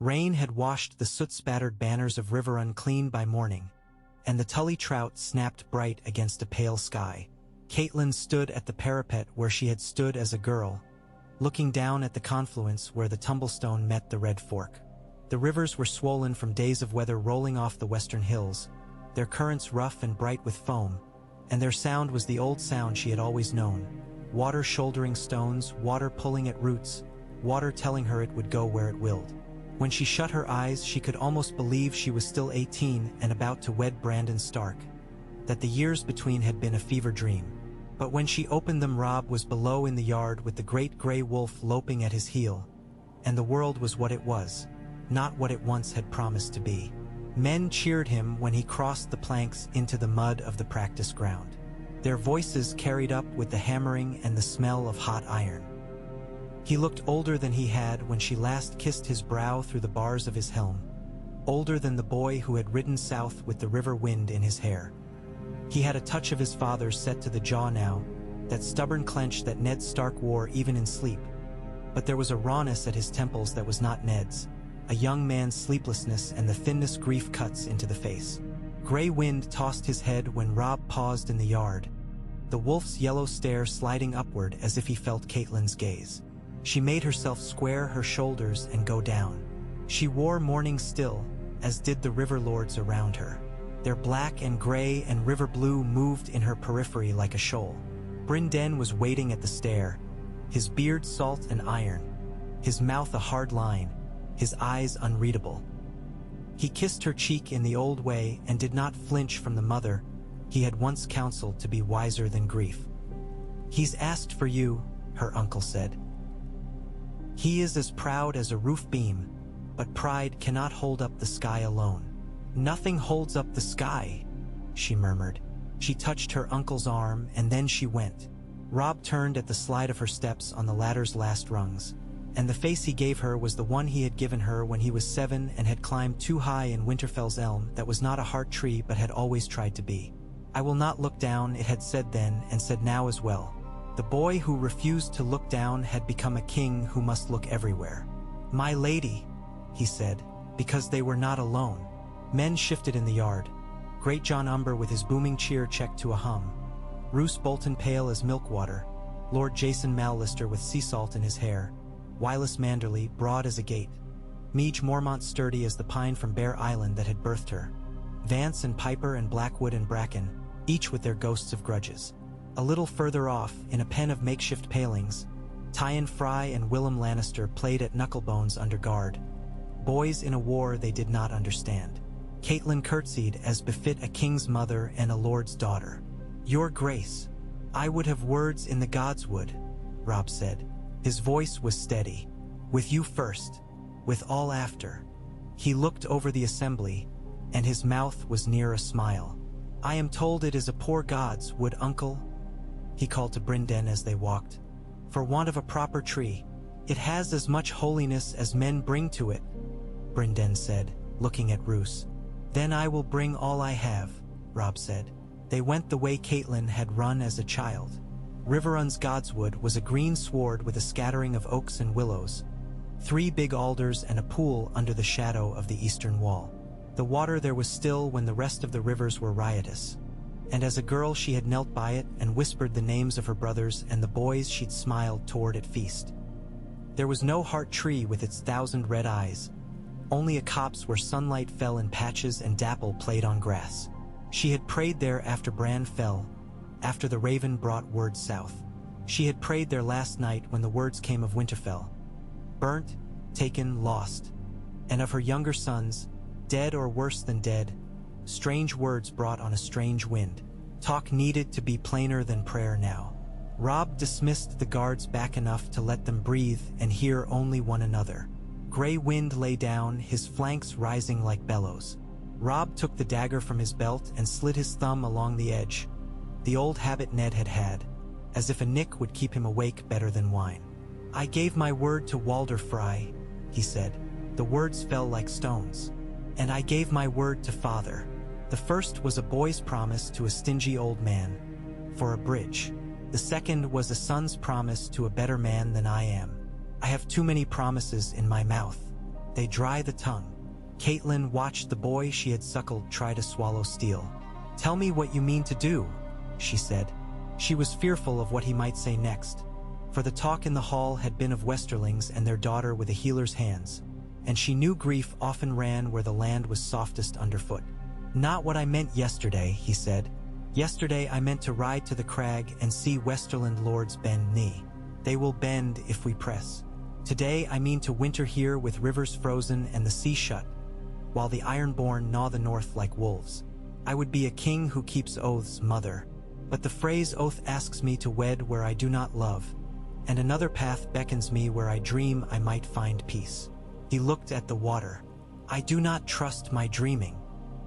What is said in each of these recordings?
Rain had washed the soot-spattered banners of river unclean by morning, and the Tully trout snapped bright against a pale sky. Catelyn stood at the parapet where she had stood as a girl, looking down at the confluence where the tumblestone met the Red Fork. The rivers were swollen from days of weather rolling off the western hills, their currents rough and bright with foam, and their sound was the old sound she had always known. Water shouldering stones, water pulling at roots, water telling her it would go where it willed. When she shut her eyes, she could almost believe she was still 18 and about to wed Brandon Stark, that the years between had been a fever dream. But when she opened them, Robb was below in the yard with the great gray wolf loping at his heel, and the world was what it was, not what it once had promised to be. Men cheered him when he crossed the planks into the mud of the practice ground. Their voices carried up with the hammering and the smell of hot iron. He looked older than he had when she last kissed his brow through the bars of his helm, older than the boy who had ridden south with the river wind in his hair. He had a touch of his father's set to the jaw now, that stubborn clench that Ned Stark wore even in sleep. But there was a rawness at his temples that was not Ned's, a young man's sleeplessness and the thinness grief cuts into the face. Gray wind tossed his head when Robb paused in the yard, the wolf's yellow stare sliding upward as if he felt Catelyn's gaze. She made herself square her shoulders and go down. She wore mourning still, as did the river lords around her. Their black and gray and river blue moved in her periphery like a shoal. Brandon was waiting at the stair, his beard salt and iron, his mouth a hard line, his eyes unreadable. He kissed her cheek in the old way and did not flinch from the mother he had once counseled to be wiser than grief. "He's asked for you," her uncle said. "He is as proud as a roof beam, but pride cannot hold up the sky alone." "Nothing holds up the sky," she murmured. She touched her uncle's arm and then she went. Robb turned at the slide of her steps on the ladder's last rungs, and the face he gave her was the one he had given her when he was 7 and had climbed too high in Winterfell's elm that was not a heart tree but had always tried to be. "I will not look down," it had said then and said now as well. The boy who refused to look down had become a king who must look everywhere. "My lady," he said, because they were not alone. Men shifted in the yard. Great John Umber with his booming cheer checked to a hum. Roose Bolton pale as milk water. Lord Jason Mallister with sea salt in his hair. Wylis Manderley broad as a gate. Meege Mormont sturdy as the pine from Bear Island that had birthed her. Vance and Piper and Blackwood and Bracken, each with their ghosts of grudges. A little further off, in a pen of makeshift palings, Tywin Frey and Willem Lannister played at knucklebones under guard. Boys in a war they did not understand. Catelyn curtsied as befit a king's mother and a lord's daughter. "Your Grace, I would have words in the gods would," Robb said. His voice was steady. "With you first, with all after." He looked over the assembly, and his mouth was near a smile. "I am told it is a poor god's wood, uncle," he called to Brandon as they walked. "For want of a proper tree, it has as much holiness as men bring to it," Brandon said, looking at Roose. "Then I will bring all I have," Robb said. They went the way Catelyn had run as a child. Riverrun's godswood was a green sward with a scattering of oaks and willows, 3 big alders and a pool under the shadow of the eastern wall. The water there was still when the rest of the rivers were riotous, and as a girl she had knelt by it and whispered the names of her brothers and the boys she'd smiled toward at feast. There was no heart tree with its 1,000 red eyes, only a copse where sunlight fell in patches and dapple played on grass. She had prayed there after Bran fell, after the raven brought word south. She had prayed there last night when the words came of Winterfell. Burnt, taken, lost. And of her younger sons, dead or worse than dead, strange words brought on a strange wind. Talk needed to be plainer than prayer now. Robb dismissed the guards back enough to let them breathe and hear only one another. Gray wind lay down, his flanks rising like bellows. Robb took the dagger from his belt and slid his thumb along the edge, the old habit Ned had had, as if a nick would keep him awake better than wine. "I gave my word to Walder Frey," he said. The words fell like stones. "And I gave my word to father." The first was a boy's promise to a stingy old man, for a bridge. The second was a son's promise to a better man than I am. "I have too many promises in my mouth. they dry the tongue. Catelyn watched the boy she had suckled try to swallow steel. "Tell me what you mean to do," she said. She was fearful of what he might say next, for the talk in the hall had been of Westerlings and their daughter with a healer's hands, and she knew grief often ran where the land was softest underfoot. "Not what I meant yesterday," he said. "Yesterday I meant to ride to the crag and see Westerland lords bend knee. They will bend if we press. Today I mean to winter here with rivers frozen and the sea shut, while the Ironborn gnaw the north like wolves. I would be a king who keeps oaths, mother. But the Frey's oath asks me to wed where I do not love, and another path beckons me where I dream I might find peace." He looked at the water. "I do not trust my dreaming."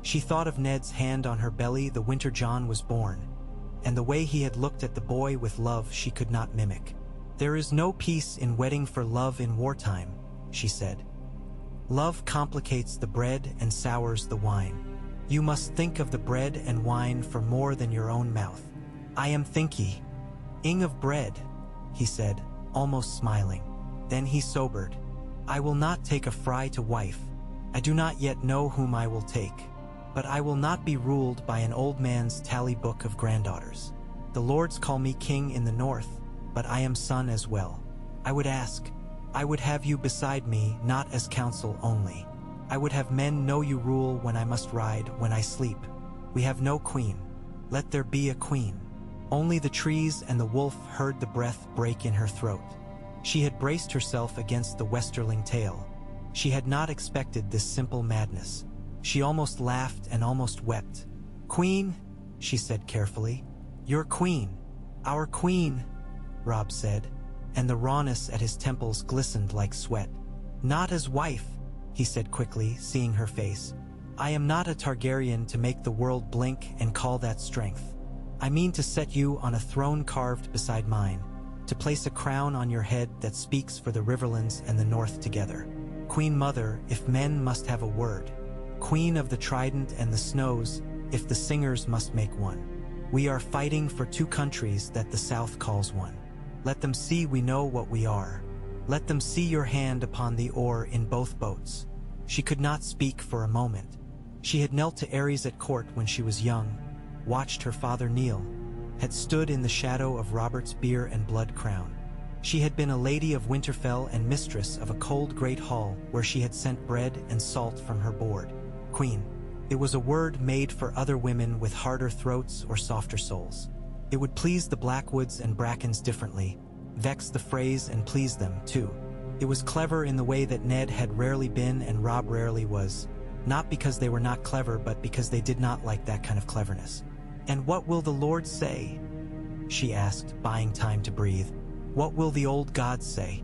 She thought of Ned's hand on her belly the winter Jon was born, and the way he had looked at the boy with love she could not mimic. "There is no peace in wedding for love in wartime," she said. "Love complicates the bread and sours the wine. You must think of the bread and wine for more than your own mouth." "I am thinking of bread," he said, almost smiling. Then he sobered. "I will not take a Frey to wife. I do not yet know whom I will take. But I will not be ruled by an old man's tally book of granddaughters. The lords call me king in the north, but I am son as well. I would have you beside me, not as counsel only. I would have men know you rule when I must ride, when I sleep. We have no queen. Let there be a queen." Only the trees and the wolf heard the breath break in her throat. She had braced herself against the Westerling tale. She had not expected this simple madness. She almost laughed and almost wept. "Queen," she said carefully. "Your queen." "Our queen," Robb said, and the rawness at his temples glistened like sweat. "Not as wife," he said quickly, seeing her face. "I am not a Targaryen to make the world blink and call that strength. I mean to set you on a throne carved beside mine, to place a crown on your head that speaks for the Riverlands and the North together. Queen Mother, if men must have a word. Queen of the Trident and the Snows, if the singers must make one. We are fighting for two countries that the South calls one. Let them see we know what we are. Let them see your hand upon the oar in both boats." She could not speak for a moment. She had knelt to Aerys at court when she was young, watched her father kneel, had stood in the shadow of Robert's beer and blood crown. She had been a lady of Winterfell and mistress of a cold great hall where she had sent bread and salt from her board. Queen. It was a word made for other women with harder throats or softer souls. It would please the Blackwoods and Brackens differently, vex the Freys and please them, too. It was clever in the way that Ned had rarely been and Robb rarely was, not because they were not clever but because they did not like that kind of cleverness. "And what will the Lord say?" she asked, buying time to breathe. "What will the old gods say?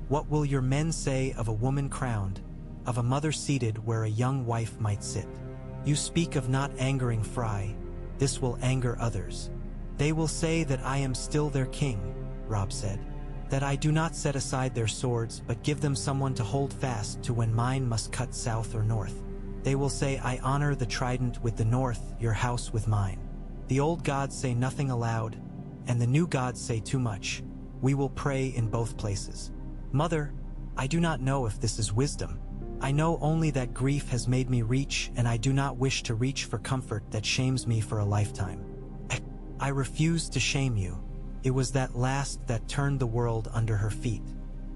What will your men say of a woman crowned, of a mother seated where a young wife might sit? You speak of not angering Frey. This will anger others. They will say that I am still their king," Robb said. "That I do not set aside their swords but give them someone to hold fast to when mine must cut south or north. They will say I honor the trident with the north, your house with mine. The old gods say nothing aloud, and the new gods say too much. We will pray in both places. Mother, I do not know if this is wisdom. I know only that grief has made me reach, and I do not wish to reach for comfort that shames me for a lifetime. I refuse to shame you." It was that last that turned the world under her feet.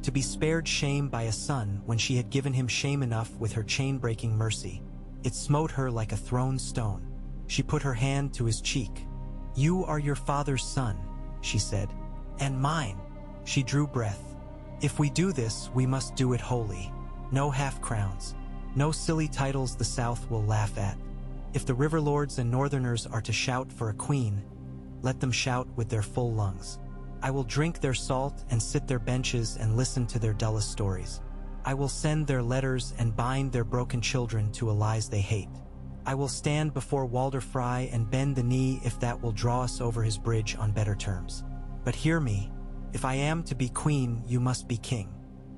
To be spared shame by a son when she had given him shame enough with her chain-breaking mercy. It smote her like a thrown stone. She put her hand to his cheek. "You are your father's son," she said. "And mine." She drew breath. "If we do this, we must do it wholly. No half-crowns. No silly titles the South will laugh at. If the Riverlords and Northerners are to shout for a queen, let them shout with their full lungs. I will drink their salt and sit their benches and listen to their dullest stories. I will send their letters and bind their broken children to allies they hate. I will stand before Walder Frey and bend the knee if that will draw us over his bridge on better terms. But hear me, if I am to be queen, you must be king.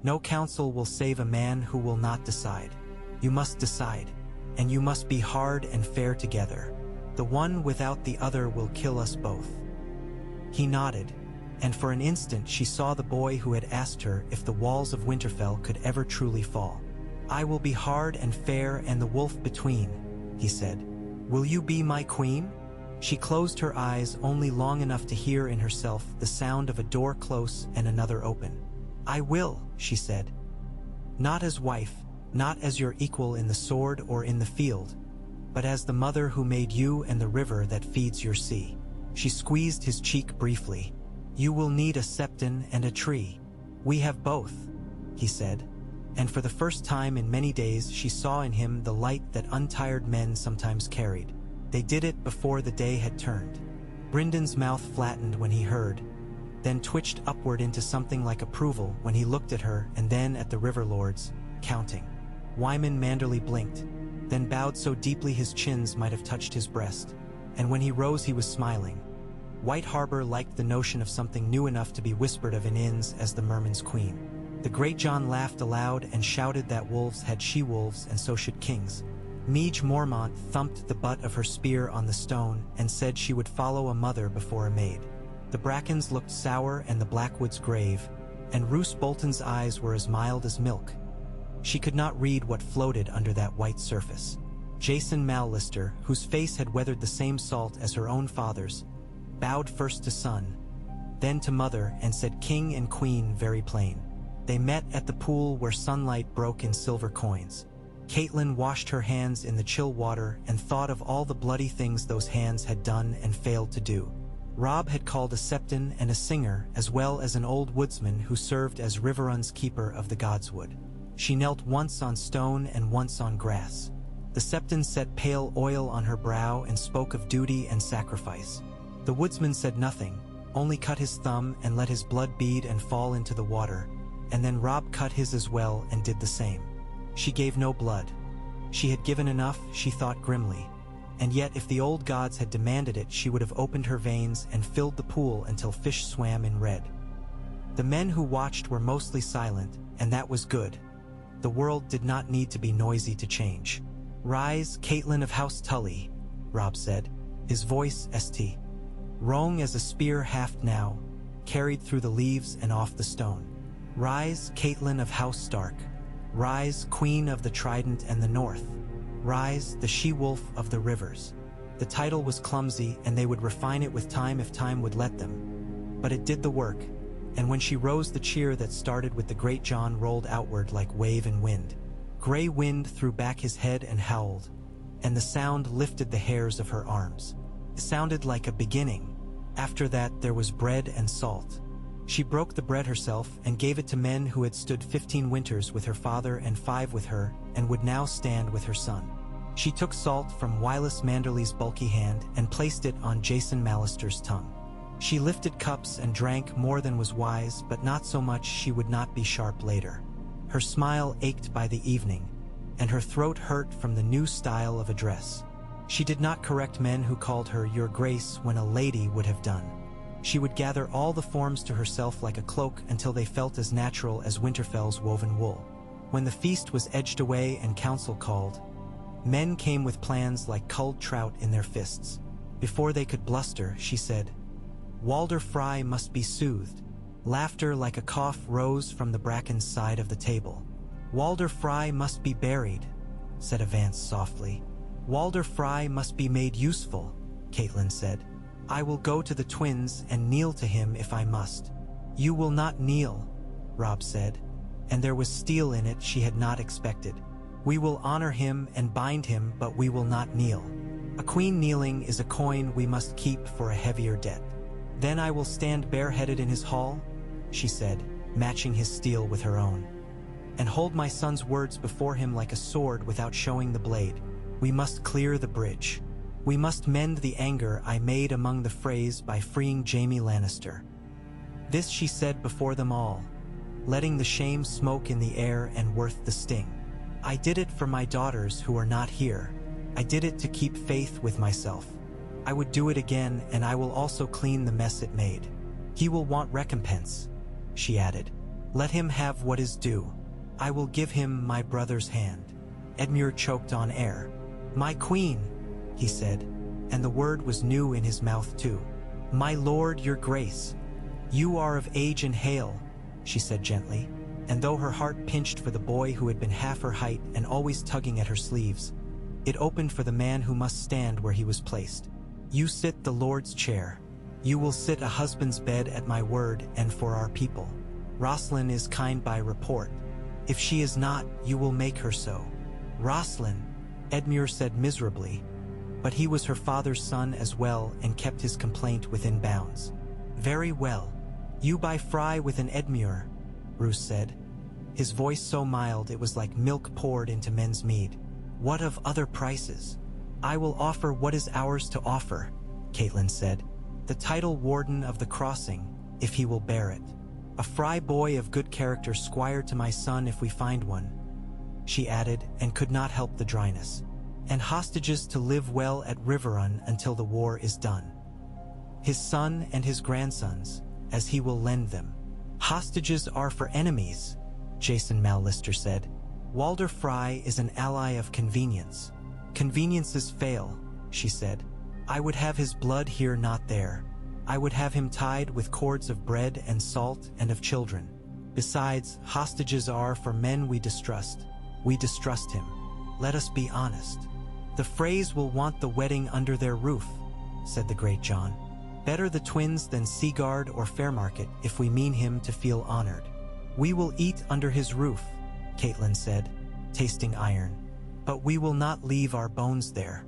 No council will save a man who will not decide. You must decide, and you must be hard and fair together. The one without the other will kill us both." He nodded, and for an instant she saw the boy who had asked her if the walls of Winterfell could ever truly fall. I will be hard and fair and the wolf between, he said. Will you be my queen? She closed her eyes only long enough to hear in herself the sound of a door close and another open. I will, she said. Not as wife, not as your equal in the sword or in the field, but as the mother who made you and the river that feeds your sea. She squeezed his cheek briefly. You will need a septon and a tree. We have both, he said, and for the first time in many days she saw in him the light that untired men sometimes carried. They did it before the day had turned. Bryndon's mouth flattened when he heard, then twitched upward into something like approval when he looked at her and then at the river lords, counting. Wyman Manderley blinked, then bowed so deeply his chins might have touched his breast, and when he rose he was smiling. White Harbor liked the notion of something new enough to be whispered of in inns as the Merman's queen. The great John laughed aloud and shouted that wolves had she-wolves and so should kings. Meage Mormont thumped the butt of her spear on the stone and said she would follow a mother before a maid. The brackens looked sour and the blackwoods grave, and Roose Bolton's eyes were as mild as milk. She could not read what floated under that white surface. Jason Mallister, whose face had weathered the same salt as her own father's, bowed first to son, then to mother, and said king and queen very plain. They met at the pool where sunlight broke in silver coins. Catelyn washed her hands in the chill water and thought of all the bloody things those hands had done and failed to do. Robb had called a septon and a singer, as well as an old woodsman who served as Riverrun's keeper of the godswood. She knelt once on stone and once on grass. The septon set pale oil on her brow and spoke of duty and sacrifice. The woodsman said nothing, only cut his thumb and let his blood bead and fall into the water, and then Robb cut his as well and did the same. She gave no blood. She had given enough, she thought grimly, and yet if the old gods had demanded it she would have opened her veins and filled the pool until fish swam in red. The men who watched were mostly silent, and that was good. The world did not need to be noisy to change. Rise, Catelyn of House Tully, Robb said, his voice st. Wrong as a spear haft now, carried through the leaves and off the stone. Rise, Catelyn of House Stark. Rise, Queen of the Trident and the North. Rise, the she-wolf of the rivers. The title was clumsy and they would refine it with time if time would let them. But it did the work, and when she rose the cheer that started with the great John rolled outward like wave and wind. Grey wind threw back his head and howled, and the sound lifted the hairs of her arms. It sounded like a beginning. After that there was bread and salt. She broke the bread herself and gave it to men who had stood 15 winters with her father and 5 with her, and would now stand with her son. She took salt from Wylas Manderley's bulky hand and placed it on Jason Mallister's tongue. She lifted cups and drank more than was wise, but not so much she would not be sharp later. Her smile ached by the evening, and her throat hurt from the new style of address. She did not correct men who called her Your Grace when a lady would have done. She would gather all the forms to herself like a cloak until they felt as natural as Winterfell's woven wool. When the feast was edged away and council called, men came with plans like culled trout in their fists. Before they could bluster, she said, Walder Frey must be soothed. Laughter like a cough rose from the bracken's side of the table. Walder Frey must be buried, said Avance softly. Walder Frey must be made useful, Catelyn said. I will go to the twins and kneel to him if I must. You will not kneel, Robb said, and there was steel in it she had not expected. We will honor him and bind him, but we will not kneel. A queen kneeling is a coin we must keep for a heavier debt. Then I will stand bareheaded in his hall, she said, matching his steel with her own, and hold my son's words before him like a sword without showing the blade. We must clear the bridge. We must mend the anger I made among the Freys by freeing Jaime Lannister. This she said before them all, letting the shame smoke in the air and worth the sting. I did it for my daughters who are not here. I did it to keep faith with myself. I would do it again, and I will also clean the mess it made. He will want recompense, she added. Let him have what is due. I will give him my brother's hand. Edmure choked on air. My queen, he said, and the word was new in his mouth too. My lord, your grace. You are of age and hale, she said gently, and though her heart pinched for the boy who had been half her height and always tugging at her sleeves, it opened for the man who must stand where he was placed. You sit the Lord's chair. You will sit a husband's bed at my word and for our people. Rosalind is kind by report. If she is not, you will make her so. Rosalind, Edmure said miserably, but he was her father's son as well and kept his complaint within bounds. Very well. You buy Frey with an Edmure, Roose said, his voice so mild it was like milk poured into men's mead. What of other prices? I will offer what is ours to offer, Catelyn said. The title Warden of the Crossing, if he will bear it. A Frey boy of good character squire to my son if we find one, she added, and could not help the dryness. And hostages to live well at Riverrun until the war is done. His son and his grandsons, as he will lend them. Hostages are for enemies, Jason Mallister said. Walder Frey is an ally of convenience. Conveniences fail, she said. I would have his blood here, not there. I would have him tied with cords of bread and salt and of children. Besides, hostages are for men we distrust. We distrust him. Let us be honest. The Freys will want the wedding under their roof, said the great John. Better the twins than Seaguard or Fairmarket if we mean him to feel honored. We will eat under his roof, Catelyn said, tasting iron. But we will not leave our bones there.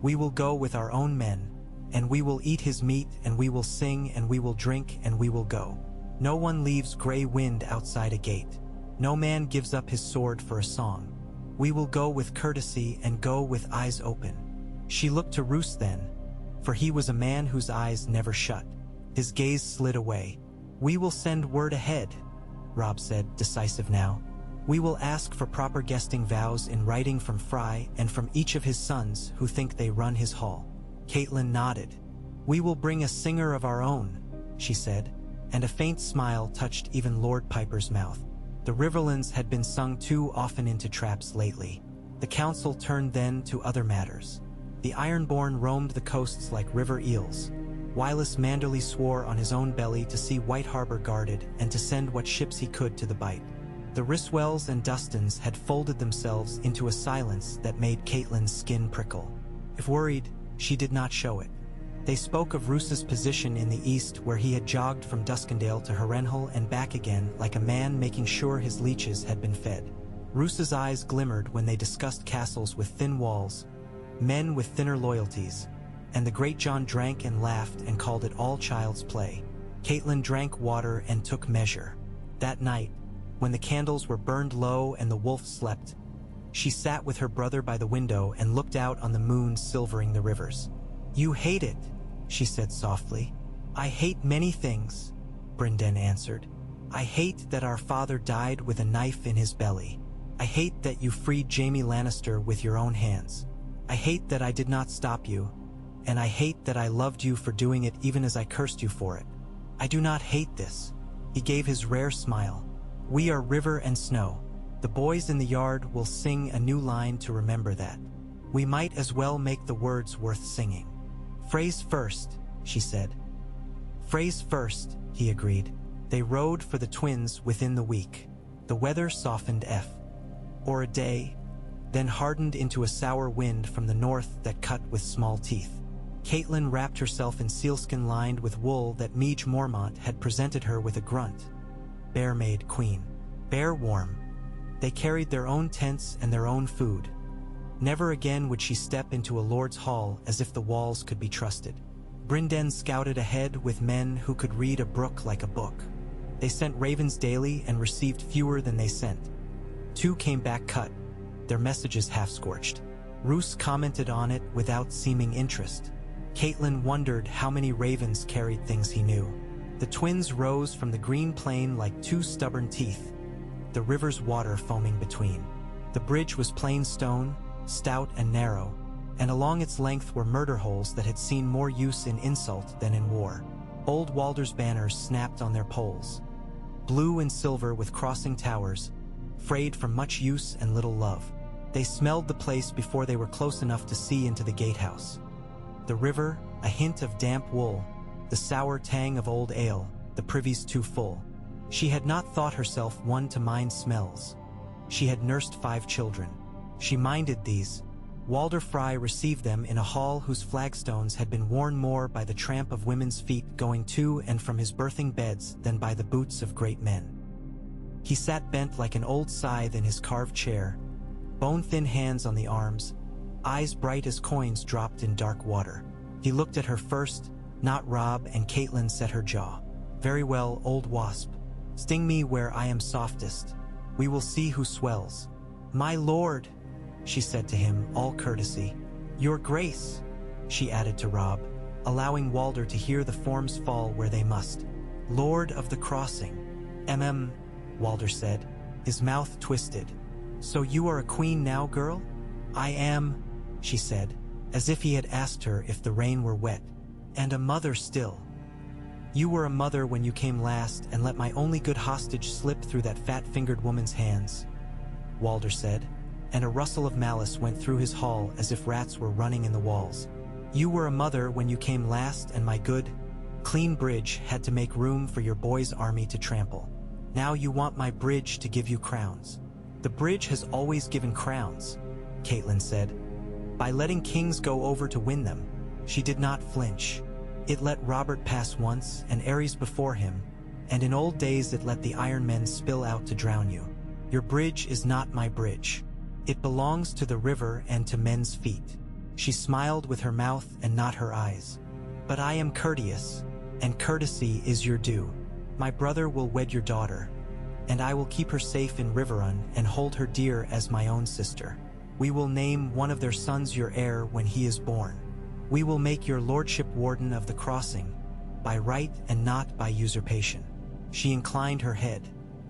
We will go with our own men, and we will eat his meat, and we will sing, and we will drink, and we will go. No one leaves Grey Wind outside a gate. No man gives up his sword for a song. We will go with courtesy and go with eyes open. She looked to Roose then, for he was a man whose eyes never shut. His gaze slid away. We will send word ahead, Robb said, decisive now. We will ask for proper guesting vows in writing from Frey and from each of his sons who think they run his hall. Catelyn nodded. We will bring a singer of our own, she said, and a faint smile touched even Lord Piper's mouth. The Riverlands had been sung too often into traps lately. The council turned then to other matters. The Ironborn roamed the coasts like river eels. Wylus Manderly swore on his own belly to see White Harbor guarded and to send what ships he could to the Bight. The Risswells and Dustons had folded themselves into a silence that made Catelyn's skin prickle. If worried, she did not show it. They spoke of Roose's position in the east, where he had jogged from Duskendale to Harrenhal and back again like a man making sure his leeches had been fed. Roose's eyes glimmered when they discussed castles with thin walls, men with thinner loyalties, and the great John drank and laughed and called it all child's play. Catelyn drank water and took measure. That night, when the candles were burned low and the wolf slept, she sat with her brother by the window and looked out on the moon silvering the rivers. You hate it, she said softly. I hate many things, Brynden answered. I hate that our father died with a knife in his belly. I hate that you freed Jaime Lannister with your own hands. I hate that I did not stop you, and I hate that I loved you for doing it even as I cursed you for it. I do not hate this. He gave his rare smile. We are river and snow. The boys in the yard will sing a new line to remember that. We might as well make the words worth singing. Freys first, she said. Freys first, he agreed. They rode for the twins within the week. The weather softened or a day, then hardened into a sour wind from the north that cut with small teeth. Catelyn wrapped herself in sealskin lined with wool that Meage Mormont had presented her with a grunt. Bear-made queen. Bear warm. They carried their own tents and their own food. Never again would she step into a lord's hall as if the walls could be trusted. Brynden scouted ahead with men who could read a brook like a book. They sent ravens daily and received fewer than they sent. 2 came back cut, their messages half-scorched. Roose commented on it without seeming interest. Catelyn wondered how many ravens carried things he knew. The twins rose from the green plain like 2 stubborn teeth, the river's water foaming between. The bridge was plain stone, stout and narrow, and along its length were murder holes that had seen more use in insult than in war. Old Walder's banners snapped on their poles, blue and silver with crossing towers, frayed from much use and little love. They smelled the place before they were close enough to see into the gatehouse. The river, a hint of damp wool, the sour tang of old ale, the privies too full. She had not thought herself one to mind smells. She had nursed 5 children. She minded these. Walder Frey received them in a hall whose flagstones had been worn more by the tramp of women's feet going to and from his birthing beds than by the boots of great men. He sat bent like an old scythe in his carved chair, bone-thin hands on the arms, eyes bright as coins dropped in dark water. He looked at her first, not Robb, and Catelyn set her jaw. "Very well, old wasp. Sting me where I am softest. We will see who swells." "My lord," she said to him, all courtesy. "Your grace," she added to Robb, allowing Walder to hear the forms fall where they must. "Lord of the Crossing." Walder said, his mouth twisted. "So you are a queen now, girl?" "I am," she said, as if he had asked her if the rain were wet. "And a mother still." "You were a mother when you came last and let my only good hostage slip through that fat-fingered woman's hands," Walder said, and a rustle of malice went through his hall as if rats were running in the walls. "You were a mother when you came last and my good, clean bridge had to make room for your boy's army to trample. Now you want my bridge to give you crowns." "The bridge has always given crowns," Catelyn said. "By letting kings go over to win them." She did not flinch. "It let Robert pass once, and Ares before him, and in old days it let the Iron Men spill out to drown you. Your bridge is not my bridge. It belongs to the river and to men's feet." She smiled with her mouth and not her eyes. "But I am courteous, and courtesy is your due. My brother will wed your daughter, and I will keep her safe in Riverrun and hold her dear as my own sister. We will name one of their sons your heir when he is born. We will make your lordship warden of the crossing, by right and not by usurpation." She inclined her head.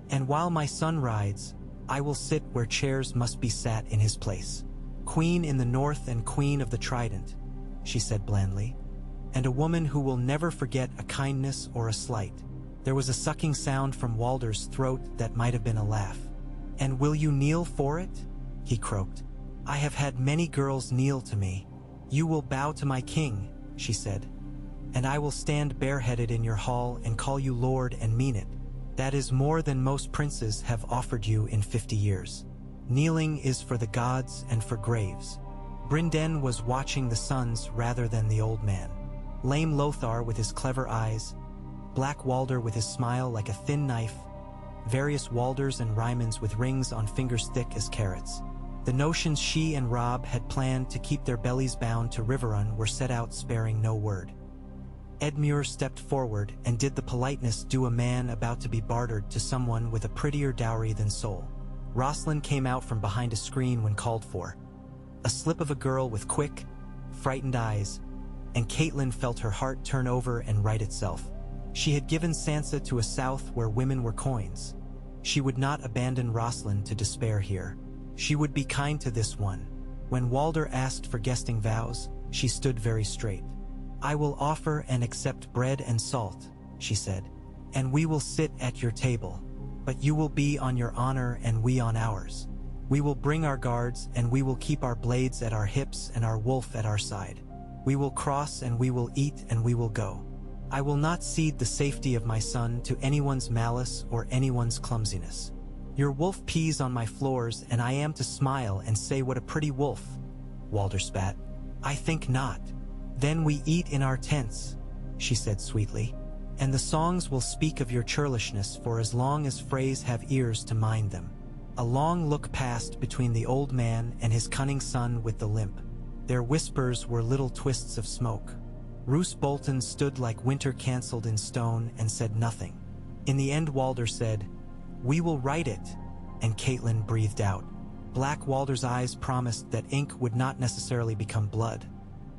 "And while my son rides, I will sit where chairs must be sat in his place. Queen in the north and queen of the trident," she said blandly, "and a woman who will never forget a kindness or a slight." There was a sucking sound from Walder's throat that might have been a laugh. "And will you kneel for it?" he croaked. "I have had many girls kneel to me." "You will bow to my king," she said, "and I will stand bareheaded in your hall and call you lord and mean it. That is more than most princes have offered you in 50 years. Kneeling is for the gods and for graves." Brynden was watching the sons rather than the old man. Lame Lothar with his clever eyes, Black Walder with his smile like a thin knife, various Walders and Rymans with rings on fingers thick as carrots. The notions she and Robb had planned to keep their bellies bound to Riverrun were set out sparing no word. Edmure stepped forward and did the politeness due a man about to be bartered to someone with a prettier dowry than soul. Rosalind came out from behind a screen when called for, a slip of a girl with quick, frightened eyes, and Catelyn felt her heart turn over and right itself. She had given Sansa to a south where women were coins. She would not abandon Rosalind to despair here. She would be kind to this one. When Walder asked for guesting vows, she stood very straight. "I will offer and accept bread and salt," she said, "and we will sit at your table. But you will be on your honor and we on ours. We will bring our guards and we will keep our blades at our hips and our wolf at our side. We will cross and we will eat and we will go. I will not cede the safety of my son to anyone's malice or anyone's clumsiness. Your wolf pees on my floors and I am to smile and say what a pretty wolf." Walder spat. "I think not." "Then we eat in our tents," she said sweetly, "and the songs will speak of your churlishness for as long as Freys have ears to mind them." A long look passed between the old man and his cunning son with the limp. Their whispers were little twists of smoke. Roose Bolton stood like winter cancelled in stone and said nothing. In the end Walder said, "We will write it," and Catelyn breathed out. Black Walder's eyes promised that ink would not necessarily become blood,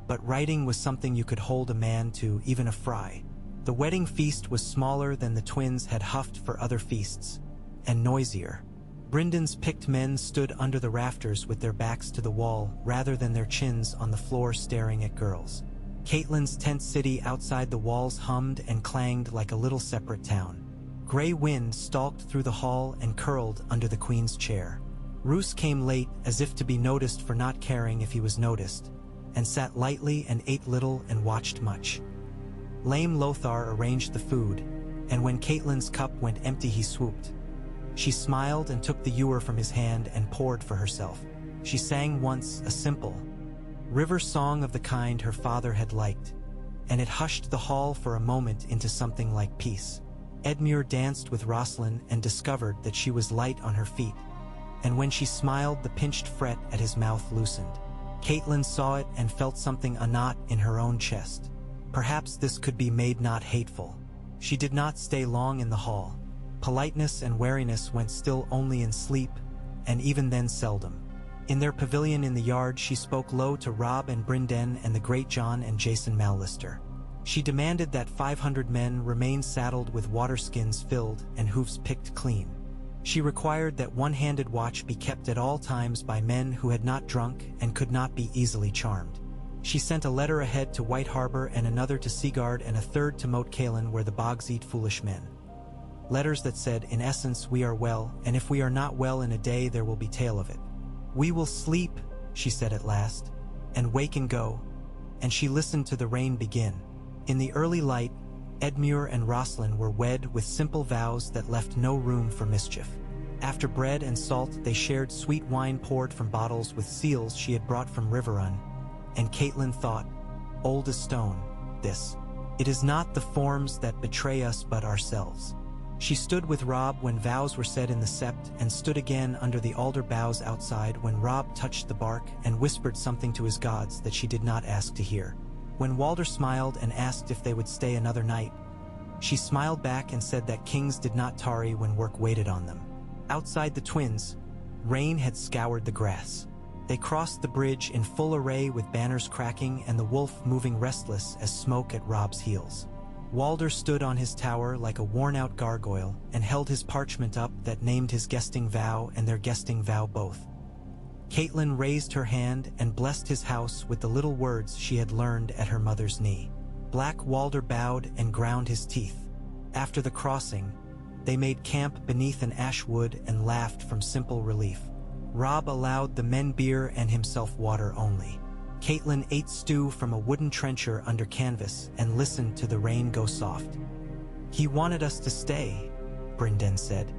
but writing was something you could hold a man to, even a Frey. The wedding feast was smaller than the twins had huffed for other feasts, and noisier. Brynden's picked men stood under the rafters with their backs to the wall rather than their chins on the floor staring at girls. Catelyn's tent city outside the walls hummed and clanged like a little separate town. Grey wind stalked through the hall and curled under the queen's chair. Roose came late as if to be noticed for not caring if he was noticed, and sat lightly and ate little and watched much. Lame Lothar arranged the food, and when Catelyn's cup went empty he swooped. She smiled and took the ewer from his hand and poured for herself. She sang once a simple river song of the kind her father had liked, and it hushed the hall for a moment into something like peace. Edmure danced with Rosalind and discovered that she was light on her feet, and when she smiled the pinched fret at his mouth loosened. Catelyn saw it and felt something a knot in her own chest. Perhaps this could be made not hateful. She did not stay long in the hall. Politeness and wariness went still only in sleep, and even then seldom. In their pavilion in the yard she spoke low to Robb and Brynden and the great Jon and Jason Mallister. She demanded that 500 men remain saddled with waterskins filled and hoofs picked clean. She required that one-handed watch be kept at all times by men who had not drunk and could not be easily charmed. She sent a letter ahead to White Harbor and another to Seaguard and a third to Moat Cailin where the bogs eat foolish men. Letters that said, in essence, we are well, and if we are not well in a day there will be tale of it. We will sleep, she said at last, and wake and go, and she listened to the rain begin. In the early light, Edmure and Rosalind were wed with simple vows that left no room for mischief. After bread and salt they shared sweet wine poured from bottles with seals she had brought from Riverrun, and Catelyn thought, old as stone, this. It is not the forms that betray us but ourselves. She stood with Robb when vows were said in the sept and stood again under the alder boughs outside when Robb touched the bark and whispered something to his gods that she did not ask to hear. When Walder smiled and asked if they would stay another night, she smiled back and said that kings did not tarry when work waited on them. Outside the twins, rain had scoured the grass. They crossed the bridge in full array with banners cracking and the wolf moving restless as smoke at Robb's heels. Walder stood on his tower like a worn-out gargoyle and held his parchment up that named his guesting vow and their guesting vow both. Catelyn raised her hand and blessed his house with the little words she had learned at her mother's knee. Black Walder bowed and ground his teeth. After the crossing, they made camp beneath an ash wood and laughed from simple relief. Robb allowed the men beer and himself water only. Catelyn ate stew from a wooden trencher under canvas and listened to the rain go soft. He wanted us to stay, Brynden said.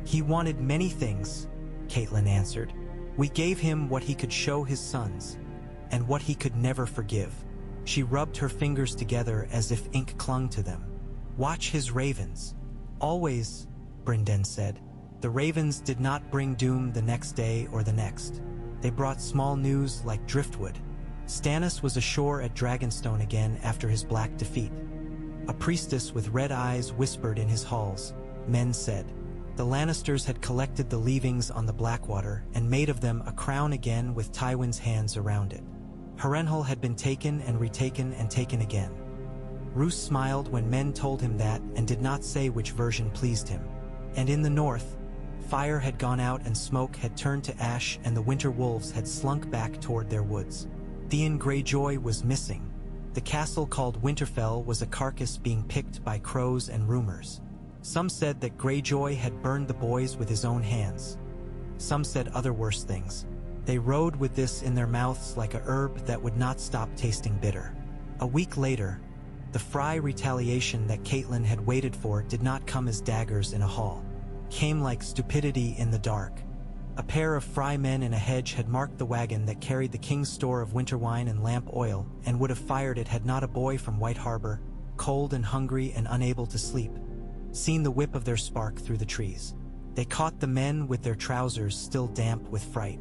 He wanted many things, Catelyn answered. We gave him what he could show his sons, and what he could never forgive. She rubbed her fingers together as if ink clung to them. Watch his ravens. Always, Brynden said. The ravens did not bring doom the next day or the next. They brought small news like driftwood. Stannis was ashore at Dragonstone again after his black defeat. A priestess with red eyes whispered in his halls, men said. The Lannisters had collected the leavings on the Blackwater and made of them a crown again with Tywin's hands around it. Harrenhal had been taken and retaken and taken again. Roose smiled when men told him that and did not say which version pleased him. And in the north, fire had gone out and smoke had turned to ash and the winter wolves had slunk back toward their woods. Theon Greyjoy was missing. The castle called Winterfell was a carcass being picked by crows and rumors. Some said that Greyjoy had burned the boys with his own hands. Some said other worse things. They rode with this in their mouths like a herb that would not stop tasting bitter. A week later, the Frey retaliation that Catelyn had waited for did not come as daggers in a hall. Came like stupidity in the dark. A pair of Frey men in a hedge had marked the wagon that carried the king's store of winter wine and lamp oil and would have fired it had not a boy from White Harbor, cold and hungry and unable to sleep, seen the whip of their spark through the trees. They caught the men with their trousers still damp with fright.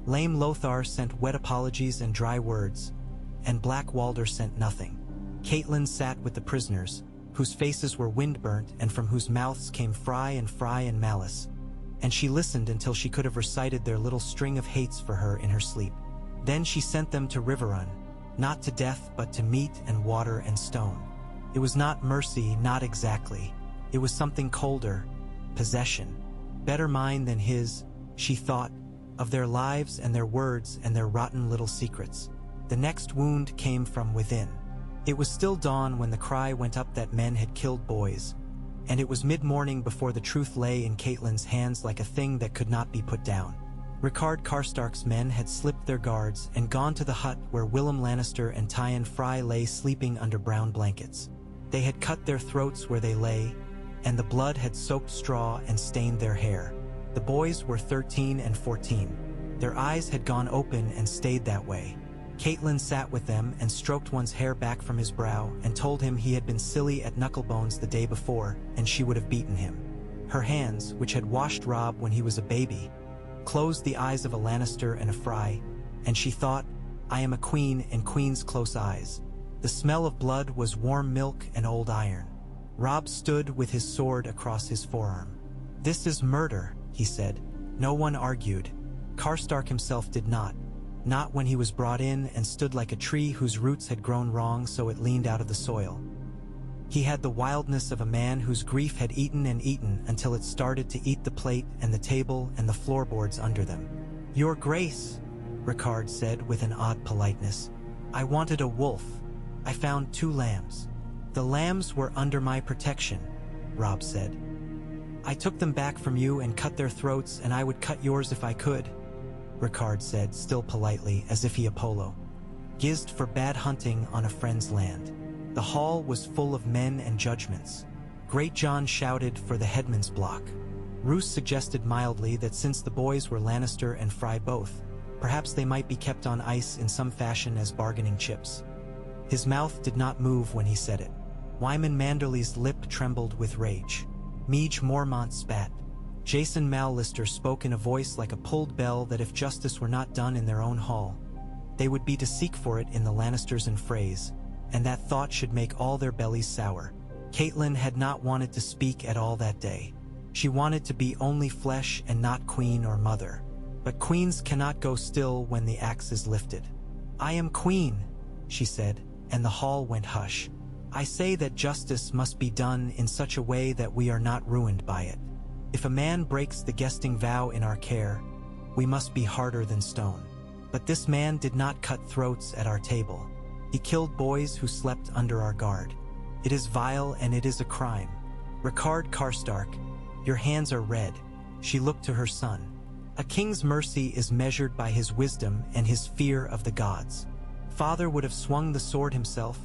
Lame Lothar sent wet apologies and dry words, and Black Walder sent nothing. Catelyn sat with the prisoners, whose faces were wind-burnt and from whose mouths came Frey and malice, and she listened until she could have recited their little string of hates for her in her sleep. Then she sent them to Riverrun, not to death but to meat and water and stone. It was not mercy, not exactly. It was something colder, possession. Better mine than his, she thought, of their lives and their words and their rotten little secrets. The next wound came from within. It was still dawn when the cry went up that men had killed boys, and it was mid-morning before the truth lay in Catelyn's hands like a thing that could not be put down. Rickard Karstark's men had slipped their guards and gone to the hut where Willem Lannister and Tyon Frey lay sleeping under brown blankets. They had cut their throats where they lay, and the blood had soaked straw and stained their hair. The boys were 13 and 14. Their eyes had gone open and stayed that way. Catelyn sat with them and stroked one's hair back from his brow and told him he had been silly at Knucklebones the day before and she would have beaten him. Her hands, which had washed Robb when he was a baby, closed the eyes of a Lannister and a Frey, and she thought, I am a queen in queen's close eyes. The smell of blood was warm milk and old iron. Robb stood with his sword across his forearm. This is murder, he said. No one argued. Karstark himself did not when he was brought in and stood like a tree whose roots had grown wrong so it leaned out of the soil. He had the wildness of a man whose grief had eaten and eaten until it started to eat the plate and the table and the floorboards under them. Your Grace, Ricard said with an odd politeness. I wanted a wolf. I found 2 lambs. The lambs were under my protection, Robb said. I took them back from you and cut their throats, and I would cut yours if I could, Ricard said, still politely, as if he apologized for bad hunting on a friend's land. The hall was full of men and judgments. Great John shouted for the headman's block. Roose suggested mildly that since the boys were Lannister and Frey both, perhaps they might be kept on ice in some fashion as bargaining chips. His mouth did not move when he said it. Wyman Manderly's lip trembled with rage. Meege Mormont spat. Jason Mallister spoke in a voice like a pulled bell that if justice were not done in their own hall, they would be to seek for it in the Lannisters and Freys, and that thought should make all their bellies sour. Catelyn had not wanted to speak at all that day. She wanted to be only flesh and not queen or mother. But queens cannot go still when the axe is lifted. I am queen, she said, and the hall went hush. I say that justice must be done in such a way that we are not ruined by it. If a man breaks the guesting vow in our care, we must be harder than stone. But this man did not cut throats at our table. He killed boys who slept under our guard. It is vile and it is a crime. Ricard Karstark, your hands are red. She looked to her son. A king's mercy is measured by his wisdom and his fear of the gods. Father would have swung the sword himself,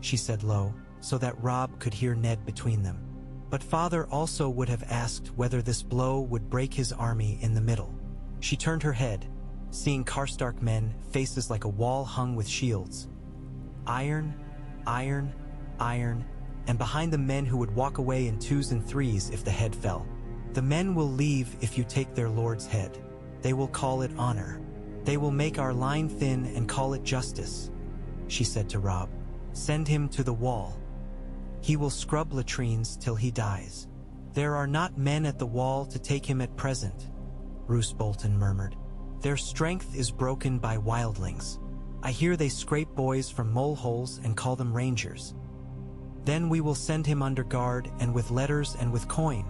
she said low, so that Robb could hear Ned between them. But father also would have asked whether this blow would break his army in the middle. She turned her head, seeing Karstark men, faces like a wall hung with shields. Iron, iron, iron, and behind the men who would walk away in 2s and 3s if the head fell. The men will leave if you take their lord's head. They will call it honor. They will make our line thin and call it justice, she said to Robb. Send him to the wall. He will scrub latrines till he dies. There are not men at the wall to take him at present, Roose Bolton murmured. Their strength is broken by wildlings. I hear they scrape boys from moleholes and call them rangers. Then we will send him under guard and with letters and with coin,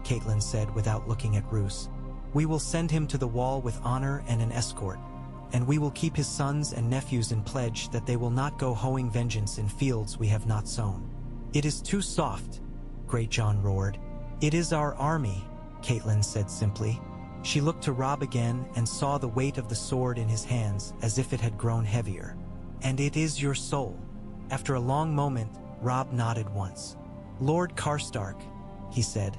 Catelyn said without looking at Roose. We will send him to the wall with honor and an escort, and we will keep his sons and nephews in pledge that they will not go hoeing vengeance in fields we have not sown. It is too soft, Great John roared. It is our army, Catelyn said simply. She looked to Robb again and saw the weight of the sword in his hands as if it had grown heavier. And it is your soul. After a long moment, Robb nodded once. Lord Karstark, he said,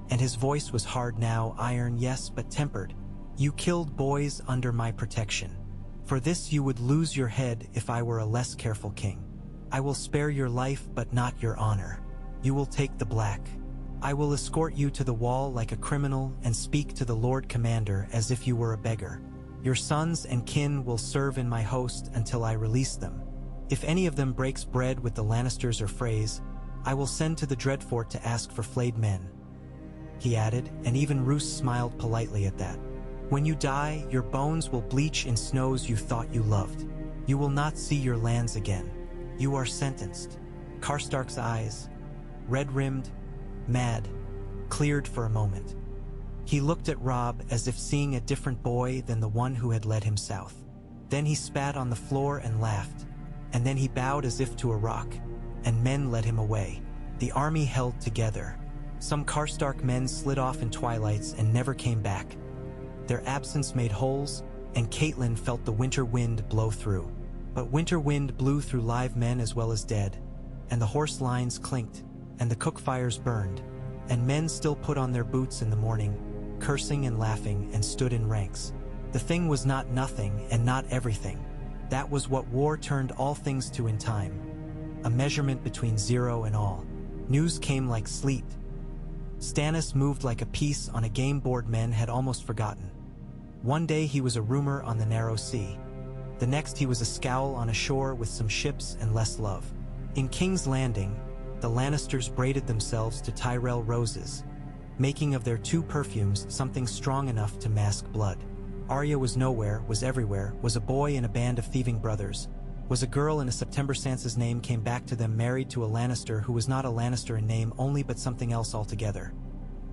and his voice was hard now, iron yes, but tempered. You killed boys under my protection. For this you would lose your head if I were a less careful king. I will spare your life but not your honor. You will take the black. I will escort you to the wall like a criminal and speak to the Lord Commander as if you were a beggar. Your sons and kin will serve in my host until I release them. If any of them breaks bread with the Lannisters or Freys, I will send to the Dreadfort to ask for flayed men. He added, and even Roose smiled politely at that. When you die, your bones will bleach in snows you thought you loved. You will not see your lands again. You are sentenced. Karstark's eyes, red-rimmed, mad, cleared for a moment. He looked at Robb as if seeing a different boy than the one who had led him south. Then he spat on the floor and laughed, and then he bowed as if to a rock, and men led him away. The army held together. Some Karstark men slid off in twilights and never came back. Their absence made holes, and Catelyn felt the winter wind blow through. But winter wind blew through live men as well as dead, and the horse lines clinked, and the cook fires burned, and men still put on their boots in the morning, cursing and laughing, and stood in ranks. The thing was not nothing and not everything. That was what war turned all things to in time. A measurement between zero and all. News came like sleet. Stannis moved like a piece on a game board men had almost forgotten. One day he was a rumor on the narrow sea. The next he was a scowl on a shore with some ships and less love. In King's Landing, the Lannisters braided themselves to Tyrell roses, making of their two perfumes something strong enough to mask blood. Arya was nowhere, was everywhere, was a boy in a band of thieving brothers, was a girl in a September Sansa's name came back to them married to a Lannister who was not a Lannister in name only but something else altogether.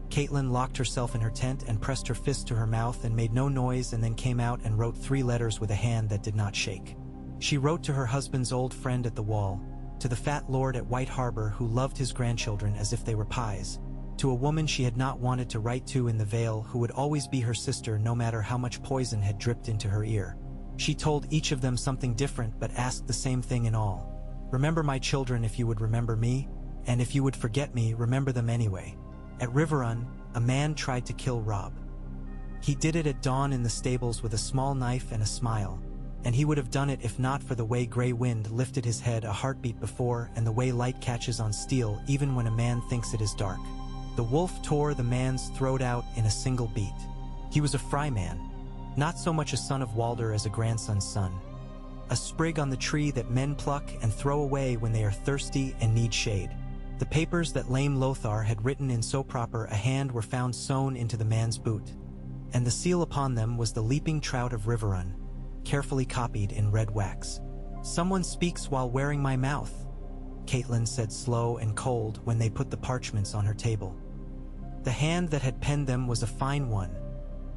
Catelyn locked herself in her tent and pressed her fist to her mouth and made no noise and then came out and wrote 3 letters with a hand that did not shake. She wrote to her husband's old friend at the wall, to the fat lord at White Harbor who loved his grandchildren as if they were pies, to a woman she had not wanted to write to in the Vale who would always be her sister no matter how much poison had dripped into her ear. She told each of them something different but asked the same thing in all. Remember my children if you would remember me, and if you would forget me, remember them anyway. At Riverrun, a man tried to kill Robb. He did it at dawn in the stables with a small knife and a smile, and he would have done it if not for the way Grey Wind lifted his head a heartbeat before and the way light catches on steel even when a man thinks it is dark. The wolf tore the man's throat out in a single beat. He was a Frey man, not so much a son of Walder as a grandson's son. A sprig on the tree that men pluck and throw away when they are thirsty and need shade. The papers that lame Lothar had written in so proper a hand were found sewn into the man's boot, and the seal upon them was the leaping trout of Riverrun, carefully copied in red wax. "Someone speaks while wearing my mouth," Catelyn said slow and cold when they put the parchments on her table. The hand that had penned them was a fine one,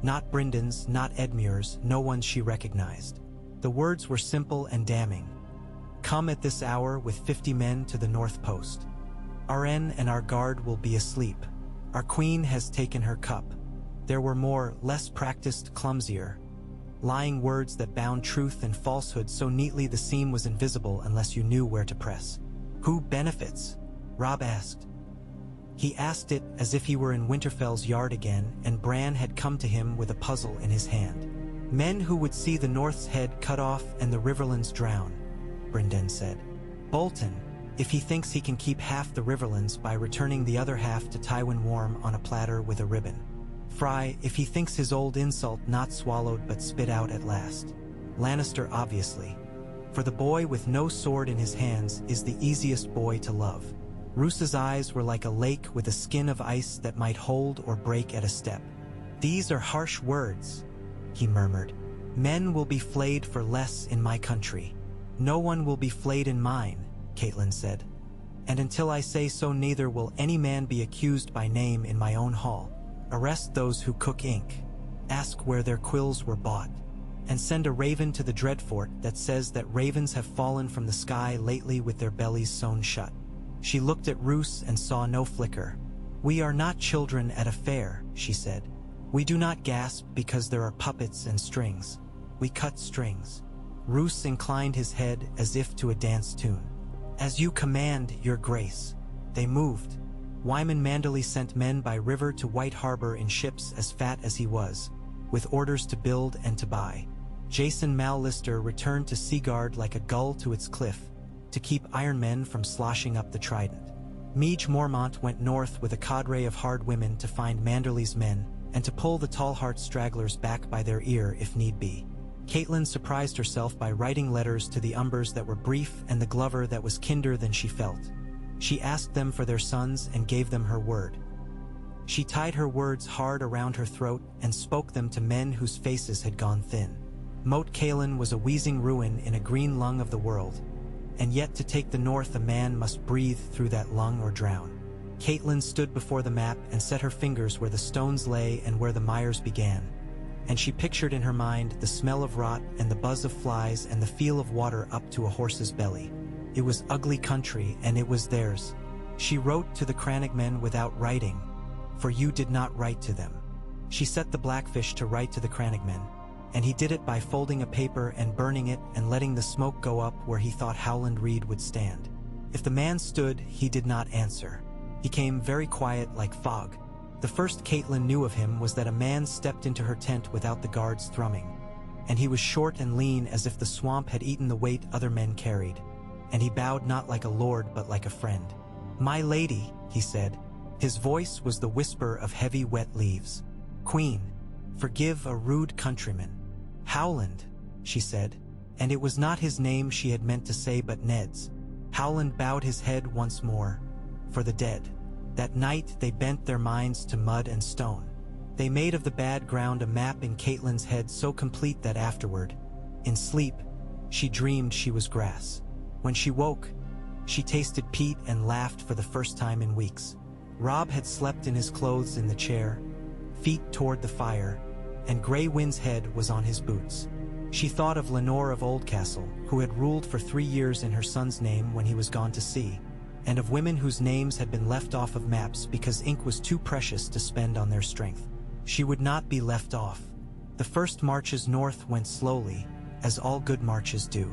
not Bryndon's, not Edmure's, no one she recognized. The words were simple and damning. "Come at this hour with 50 men to the north post. Arryn and our guard will be asleep. Our queen has taken her cup." There were more, less practiced, clumsier, lying words that bound truth and falsehood so neatly the seam was invisible unless you knew where to press. "Who benefits?" Robb asked. He asked it as if he were in Winterfell's yard again and Bran had come to him with a puzzle in his hand. "Men who would see the North's head cut off and the Riverlands drown," Brynden said. "Bolton, if he thinks he can keep half the Riverlands by returning the other half to Tywin warm on a platter with a ribbon. Frey, if he thinks his old insult not swallowed but spit out at last. Lannister obviously. For the boy with no sword in his hands is the easiest boy to love." Roos's eyes were like a lake with a skin of ice that might hold or break at a step. "These are harsh words," he murmured. "Men will be flayed for less in my country." "No one will be flayed in mine," Catelyn said. "And until I say so neither will any man be accused by name in my own hall. Arrest those who cook ink. Ask where their quills were bought. And send a raven to the Dreadfort that says that ravens have fallen from the sky lately with their bellies sewn shut." She looked at Roose and saw no flicker. "We are not children at a fair," she said. "We do not gasp because there are puppets and strings. We cut strings." Roose inclined his head as if to a dance tune. "As you command, your grace." They moved. Wyman Manderley sent men by river to White Harbor in ships as fat as he was, with orders to build and to buy. Jason Mallister returned to Seaguard like a gull to its cliff, to keep Iron Men from sloshing up the Trident. Meege Mormont went north with a cadre of hard women to find Manderley's men, and to pull the Tallheart stragglers back by their ear if need be. Catelyn surprised herself by writing letters to the Umbers that were brief and the Glover that was kinder than she felt. She asked them for their sons and gave them her word. She tied her words hard around her throat and spoke them to men whose faces had gone thin. Moat Cailin was a wheezing ruin in a green lung of the world, and yet to take the north a man must breathe through that lung or drown. Catelyn stood before the map and set her fingers where the stones lay and where the mires began, and she pictured in her mind the smell of rot and the buzz of flies and the feel of water up to a horse's belly. It was ugly country, and it was theirs. She wrote to the Crannogmen without writing, for you did not write to them. She set the Blackfish to write to the Crannogmen, and he did it by folding a paper and burning it and letting the smoke go up where he thought Howland Reed would stand. If the man stood, he did not answer. He came very quiet like fog. The first Catelyn knew of him was that a man stepped into her tent without the guards thrumming. And he was short and lean as if the swamp had eaten the weight other men carried. And he bowed not like a lord but like a friend. "My lady," he said. His voice was the whisper of heavy wet leaves. "Queen, forgive a rude countryman." "Howland," she said. And it was not his name she had meant to say but Ned's. Howland bowed his head once more. For the dead. That night they bent their minds to mud and stone. They made of the bad ground a map in Catelyn's head so complete that afterward, in sleep, she dreamed she was grass. When she woke, she tasted peat and laughed for the first time in weeks. Robb had slept in his clothes in the chair, feet toward the fire, and Grey Wind's head was on his boots. She thought of Lenore of Oldcastle, who had ruled for 3 years in her son's name when he was gone to sea, and of women whose names had been left off of maps because ink was too precious to spend on their strength. She would not be left off. The first marches north went slowly, as all good marches do.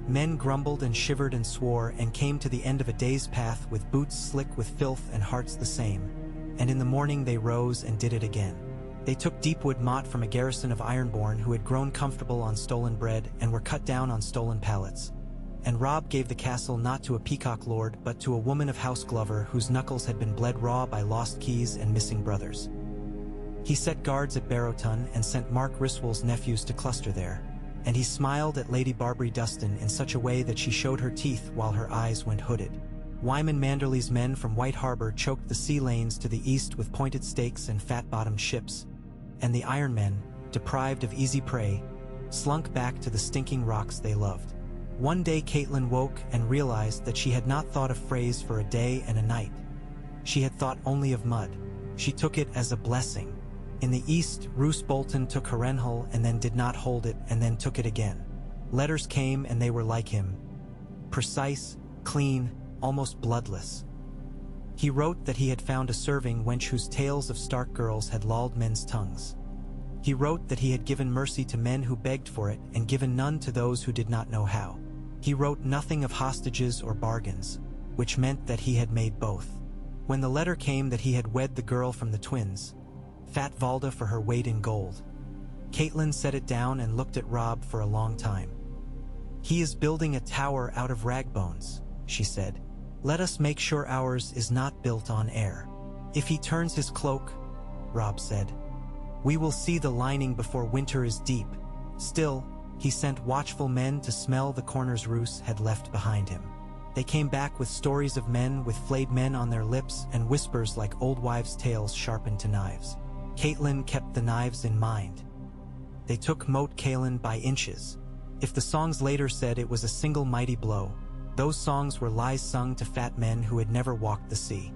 Men grumbled and shivered and swore and came to the end of a day's path with boots slick with filth and hearts the same, and in the morning they rose and did it again. They took deepwood mott from a garrison of Ironborn who had grown comfortable on stolen bread and were cut down on stolen pallets. And Robb gave the castle not to a peacock lord but to a woman of House Glover whose knuckles had been bled raw by lost keys and missing brothers. He set guards at Barrowton and sent Mark Riswell's nephews to cluster there, and he smiled at Lady Barbary Dustin in such a way that she showed her teeth while her eyes went hooded. Wyman Manderley's men from White Harbor choked the sea lanes to the east with pointed stakes and fat-bottomed ships, and the Iron Men, deprived of easy prey, slunk back to the stinking rocks they loved. One day Catelyn woke and realized that she had not thought of Freys for a day and a night. She had thought only of mud. She took it as a blessing. In the east, Roose Bolton took Harrenhal and then did not hold it and then took it again. Letters came and they were like him. Precise, clean, almost bloodless. He wrote that he had found a serving wench whose tales of Stark girls had lolled men's tongues. He wrote that he had given mercy to men who begged for it and given none to those who did not know how. He wrote nothing of hostages or bargains, which meant that he had made both. When the letter came that he had wed the girl from the twins, Fat Valda for her weight in gold, Catelyn set it down and looked at Robb for a long time. "He is building a tower out of rag bones," she said. "Let us make sure ours is not built on air." "If he turns his cloak," Robb said, "we will see the lining before winter is deep." Still, he sent watchful men to smell the corners Roose had left behind him. They came back with stories of men with flayed men on their lips and whispers like old wives' tales sharpened to knives. Catelyn kept the knives in mind. They took Moat Cailin by inches. If the songs later said it was a single mighty blow, those songs were lies sung to fat men who had never walked the sea.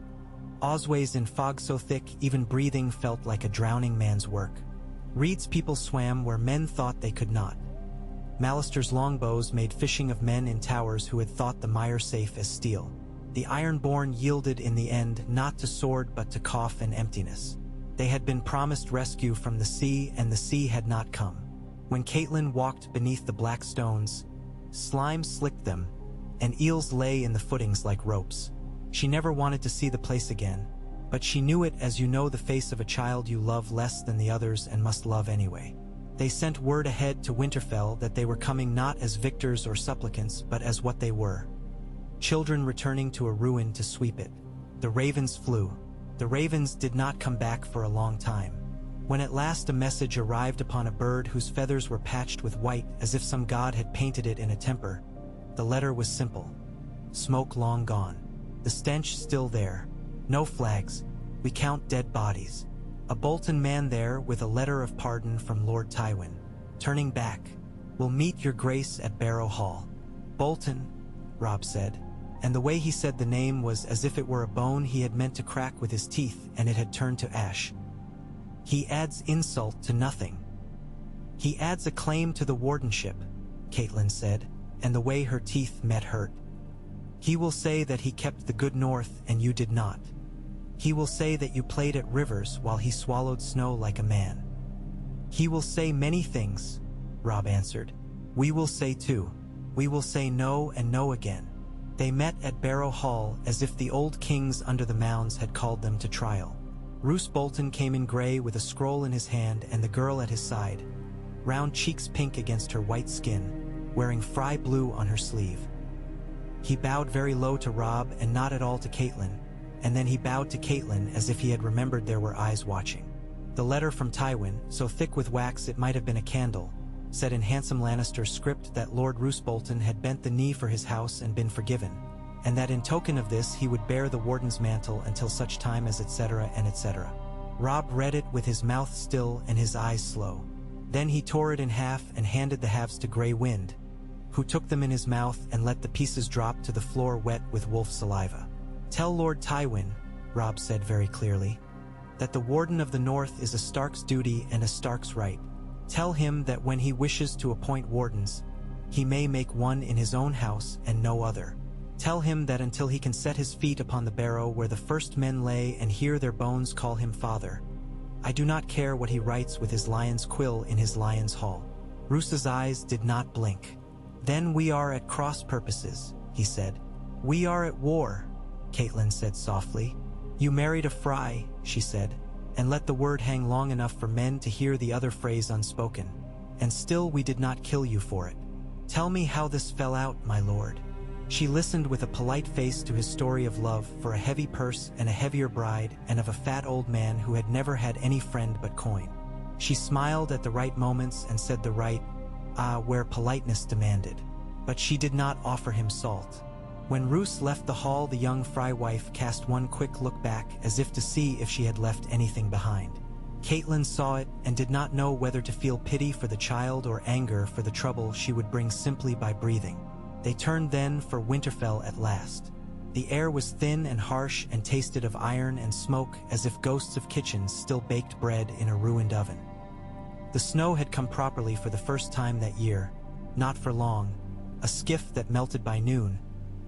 Osways in fog so thick even breathing felt like a drowning man's work. Reed's people swam where men thought they could not. Mallister's longbows made fishing of men in towers who had thought the mire safe as steel. The Ironborn yielded in the end not to sword but to cough and emptiness. They had been promised rescue from the sea and the sea had not come. When Catelyn walked beneath the black stones, slime slicked them, and eels lay in the footings like ropes. She never wanted to see the place again, but she knew it as you know the face of a child you love less than the others and must love anyway. They sent word ahead to Winterfell that they were coming not as victors or supplicants but as what they were. Children returning to a ruin to sweep it. The ravens flew. The ravens did not come back for a long time. When at last a message arrived upon a bird whose feathers were patched with white as if some god had painted it in a temper, the letter was simple. Smoke long gone. The stench still there. No flags. We count dead bodies. A Bolton man there with a letter of pardon from Lord Tywin. Turning back. We'll meet your grace at Barrow Hall. Bolton, Robb said, and the way he said the name was as if it were a bone he had meant to crack with his teeth and it had turned to ash. He adds insult to nothing. He adds a claim to the wardenship, Catelyn said, and the way her teeth met hurt. He will say that he kept the good north and you did not. He will say that you played at rivers while he swallowed snow like a man. He will say many things, Robb answered. We will say too. We will say no and no again. They met at Barrow Hall as if the old kings under the mounds had called them to trial. Roose Bolton came in grey with a scroll in his hand and the girl at his side, round cheeks pink against her white skin, wearing Frey blue on her sleeve. He bowed very low to Robb and not at all to Catelyn, and then he bowed to Catelyn as if he had remembered there were eyes watching. The letter from Tywin, so thick with wax it might have been a candle, said in handsome Lannister script that Lord Roose Bolton had bent the knee for his house and been forgiven, and that in token of this he would bear the warden's mantle until such time as etc. and etc. Robb read it with his mouth still and his eyes slow. Then he tore it in half and handed the halves to Grey Wind, who took them in his mouth and let the pieces drop to the floor wet with wolf saliva. "Tell Lord Tywin," Robb said very clearly, "that the Warden of the North is a Stark's duty and a Stark's right. Tell him that when he wishes to appoint wardens, he may make one in his own house and no other. Tell him that until he can set his feet upon the barrow where the first men lay and hear their bones call him father, I do not care what he writes with his lion's quill in his lion's hall." Roose's eyes did not blink. "Then we are at cross purposes," he said. "We are at war," Catelyn said softly. "You married a Frey," she said, and let the word hang long enough for men to hear the other phrase unspoken. "And still we did not kill you for it. Tell me how this fell out, my lord." She listened with a polite face to his story of love for a heavy purse and a heavier bride and of a fat old man who had never had any friend but coin. She smiled at the right moments and said the right, where politeness demanded. But she did not offer him salt. When Roose left the hall, the young Frey wife cast one quick look back as if to see if she had left anything behind. Catelyn saw it and did not know whether to feel pity for the child or anger for the trouble she would bring simply by breathing. They turned then for Winterfell at last. The air was thin and harsh and tasted of iron and smoke as if ghosts of kitchens still baked bread in a ruined oven. The snow had come properly for the first time that year, not for long, a skiff that melted by noon,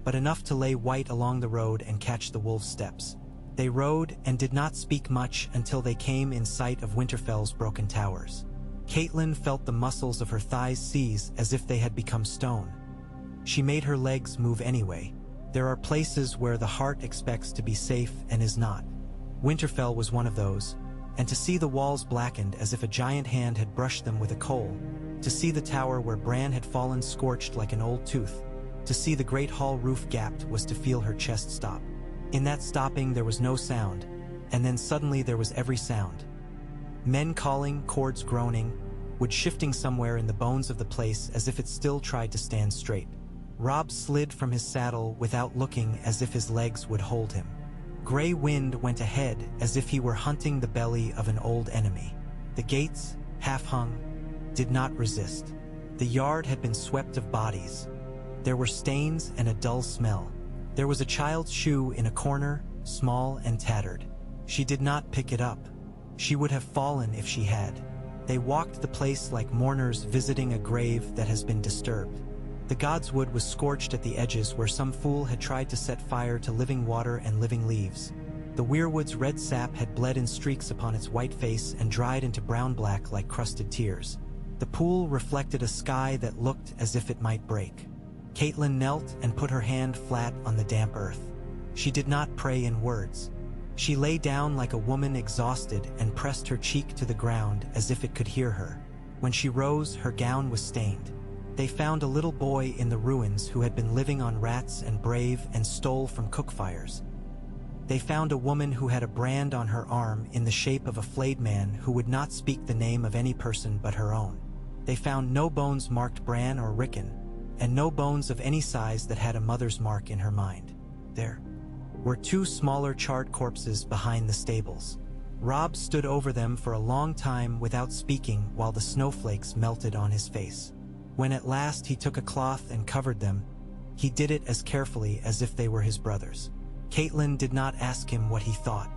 but enough to lay white along the road and catch the wolves' steps. They rode and did not speak much until they came in sight of Winterfell's broken towers. Catelyn felt the muscles of her thighs seize as if they had become stone. She made her legs move anyway. There are places where the heart expects to be safe and is not. Winterfell was one of those, and to see the walls blackened as if a giant hand had brushed them with a coal, to see the tower where Bran had fallen scorched like an old tooth, to see the great hall roof gapped was to feel her chest stop. In that stopping there was no sound, and then suddenly there was every sound. Men calling, cords groaning, wood shifting somewhere in the bones of the place as if it still tried to stand straight. Robb slid from his saddle without looking as if his legs would hold him. Grey Wind went ahead as if he were hunting the belly of an old enemy. The gates, half hung, did not resist. The yard had been swept of bodies. There were stains and a dull smell. There was a child's shoe in a corner, small and tattered. She did not pick it up. She would have fallen if she had. They walked the place like mourners visiting a grave that has been disturbed. The godswood was scorched at the edges where some fool had tried to set fire to living water and living leaves. The weirwood's red sap had bled in streaks upon its white face and dried into brown-black like crusted tears. The pool reflected a sky that looked as if it might break. Catelyn knelt and put her hand flat on the damp earth. She did not pray in words. She lay down like a woman exhausted and pressed her cheek to the ground as if it could hear her. When she rose, her gown was stained. They found a little boy in the ruins who had been living on rats and brave and stole from cook fires. They found a woman who had a brand on her arm in the shape of a flayed man who would not speak the name of any person but her own. They found no bones marked Bran or Rickon, and no bones of any size that had a mother's mark in her mind. There were two smaller charred corpses behind the stables. Robb stood over them for a long time without speaking while the snowflakes melted on his face. When at last he took a cloth and covered them, he did it as carefully as if they were his brothers. Catelyn did not ask him what he thought.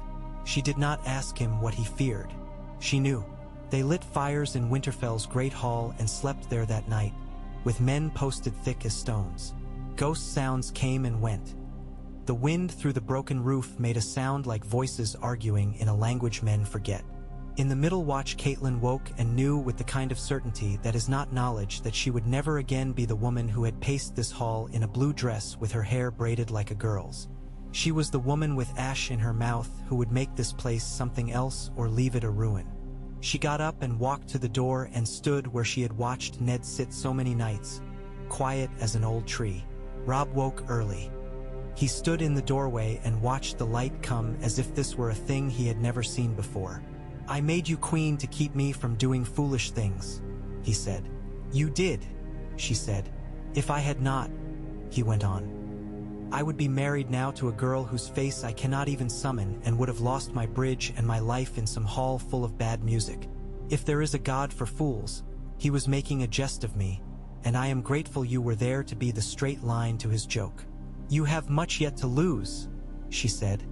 She did not ask him what he feared. She knew. They lit fires in Winterfell's great hall and slept there that night, with men posted thick as stones. Ghost sounds came and went. The wind through the broken roof made a sound like voices arguing in a language men forget. In the middle watch, Catelyn woke and knew with the kind of certainty that is not knowledge that she would never again be the woman who had paced this hall in a blue dress with her hair braided like a girl's. She was the woman with ash in her mouth who would make this place something else or leave it a ruin. She got up and walked to the door and stood where she had watched Ned sit so many nights, quiet as an old tree. Robb woke early. He stood in the doorway and watched the light come as if this were a thing he had never seen before. "I made you queen to keep me from doing foolish things," he said. "You did," she said. "If I had not," he went on, "I would be married now to a girl whose face I cannot even summon and would have lost my bridge and my life in some hall full of bad music. If there is a God for fools, he was making a jest of me, and I am grateful you were there to be the straight line to his joke." "You have much yet to lose," she said,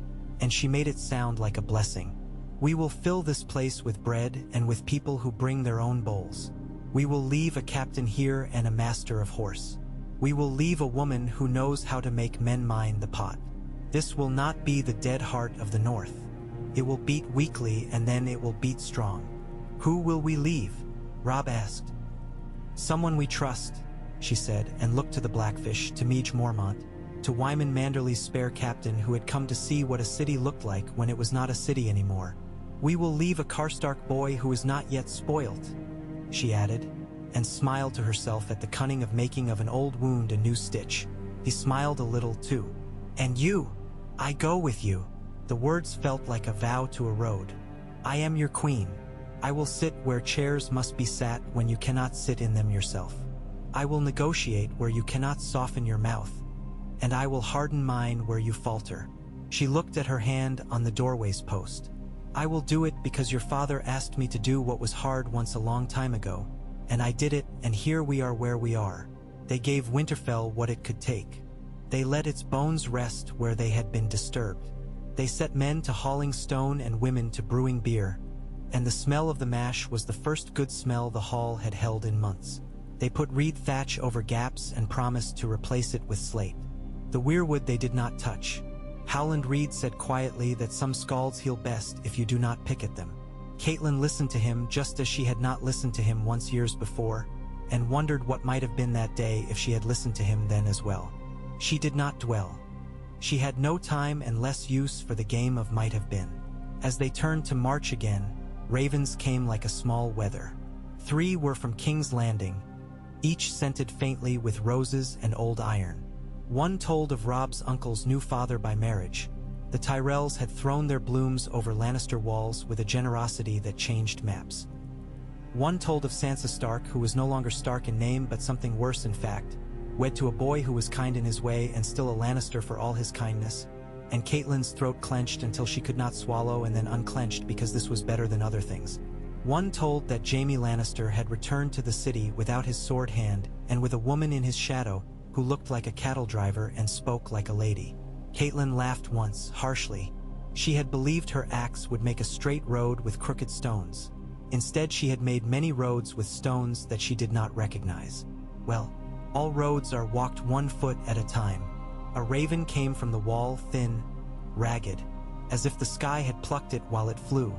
and she made it sound like a blessing. "We will fill this place with bread and with people who bring their own bowls. We will leave a captain here and a master of horse. We will leave a woman who knows how to make men mind the pot. This will not be the dead heart of the North. It will beat weakly and then it will beat strong." "Who will we leave?" Robb asked. "Someone we trust," she said, and looked to the Blackfish, to Meege Mormont, to Wyman Manderly's spare captain who had come to see what a city looked like when it was not a city anymore. "We will leave a Karstark boy who is not yet spoiled," she added, and smiled to herself at the cunning of making of an old wound a new stitch. He smiled a little too. "And you, I go with you." The words felt like a vow to a road. "I am your queen. I will sit where chairs must be sat when you cannot sit in them yourself. I will negotiate where you cannot soften your mouth, and I will harden mine where you falter." She looked at her hand on the doorway's post. "I will do it because your father asked me to do what was hard once a long time ago, and I did it, and here we are where we are. They gave Winterfell what it could take. They let its bones rest where they had been disturbed. They set men to hauling stone and women to brewing beer, and the smell of the mash was the first good smell the hall had held in months. They put reed thatch over gaps and promised to replace it with slate. The weirwood they did not touch. Howland Reed said quietly that some scalds heal best if you do not pick at them." Catelyn listened to him just as she had not listened to him once years before, and wondered what might have been that day if she had listened to him then as well. She did not dwell. She had no time and less use for the game of might have been. As they turned to march again, ravens came like a small wether. 3 were from King's Landing, each scented faintly with roses and old iron. 1 told of Robb's uncle's new father by marriage. The Tyrells had thrown their blooms over Lannister walls with a generosity that changed maps. 1 told of Sansa Stark, who was no longer Stark in name but something worse in fact, wed to a boy who was kind in his way and still a Lannister for all his kindness, and Catelyn's throat clenched until she could not swallow and then unclenched because this was better than other things. 1 told that Jaime Lannister had returned to the city without his sword hand and with a woman in his shadow who looked like a cattle driver and spoke like a lady. Catelyn laughed once, harshly. She had believed her axe would make a straight road with crooked stones. Instead, she had made many roads with stones that she did not recognize. Well, all roads are walked 1 foot at a time. A raven came from the wall, thin, ragged, as if the sky had plucked it while it flew,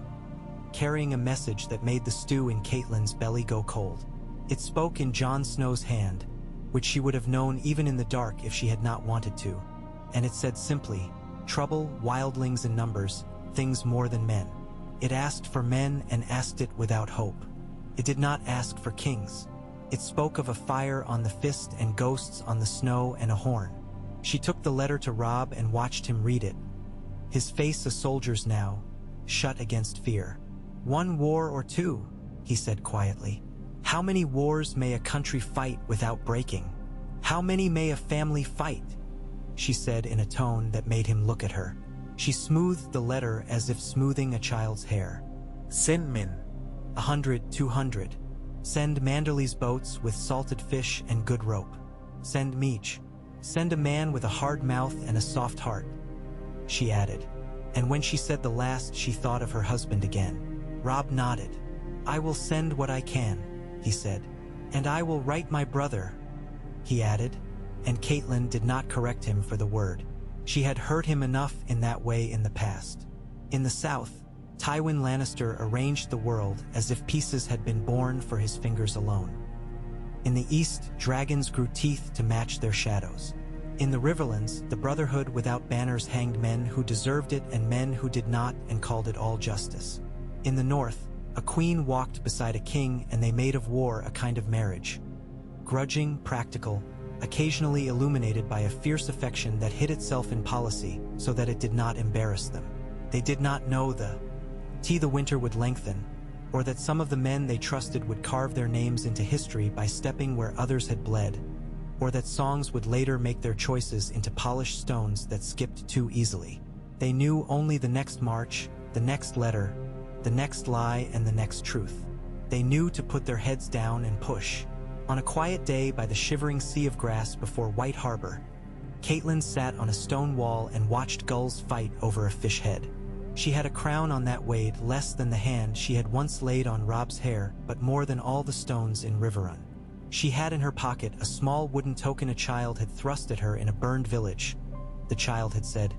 carrying a message that made the stew in Catelyn's belly go cold. It spoke in Jon Snow's hand, which she would have known even in the dark if she had not wanted to, and it said simply, "Trouble, wildlings in numbers, things more than men." It asked for men and asked it without hope. It did not ask for kings. It spoke of a fire on the fist and ghosts on the snow and a horn. She took the letter to Robb and watched him read it. His face a soldier's now, shut against fear. 1 war or 2, he said quietly. How many wars may a country fight without breaking? How many may a family fight? She said in a tone that made him look at her. She smoothed the letter as if smoothing a child's hair. "Send men. 100, 200. Send Manderly's boats with salted fish and good rope. Send Meege. Send a man with a hard mouth and a soft heart," she added. And when she said the last, she thought of her husband again. Robb nodded. "I will send what I can," he said. "And I will write my brother," he added, and Catelyn did not correct him for the word. She had hurt him enough in that way in the past. In the South, Tywin Lannister arranged the world as if pieces had been born for his fingers alone. In the east, dragons grew teeth to match their shadows. In the Riverlands, the Brotherhood without banners hanged men who deserved it and men who did not, and called it all justice. In the north, a queen walked beside a king, and they made of war a kind of marriage. Grudging, practical, occasionally illuminated by a fierce affection that hid itself in policy so that it did not embarrass them. They did not know the winter would lengthen, or that some of the men they trusted would carve their names into history by stepping where others had bled, or that songs would later make their choices into polished stones that skipped too easily. They knew only the next march, the next letter, the next lie, and the next truth. They knew to put their heads down and push. On a quiet day by the shivering sea of grass before White Harbor, Catelyn sat on a stone wall and watched gulls fight over a fish head. She had a crown on that weighed less than the hand she had once laid on Robb's hair, but more than all the stones in Riverrun. She had in her pocket a small wooden token a child had thrust at her in a burned village. The child had said,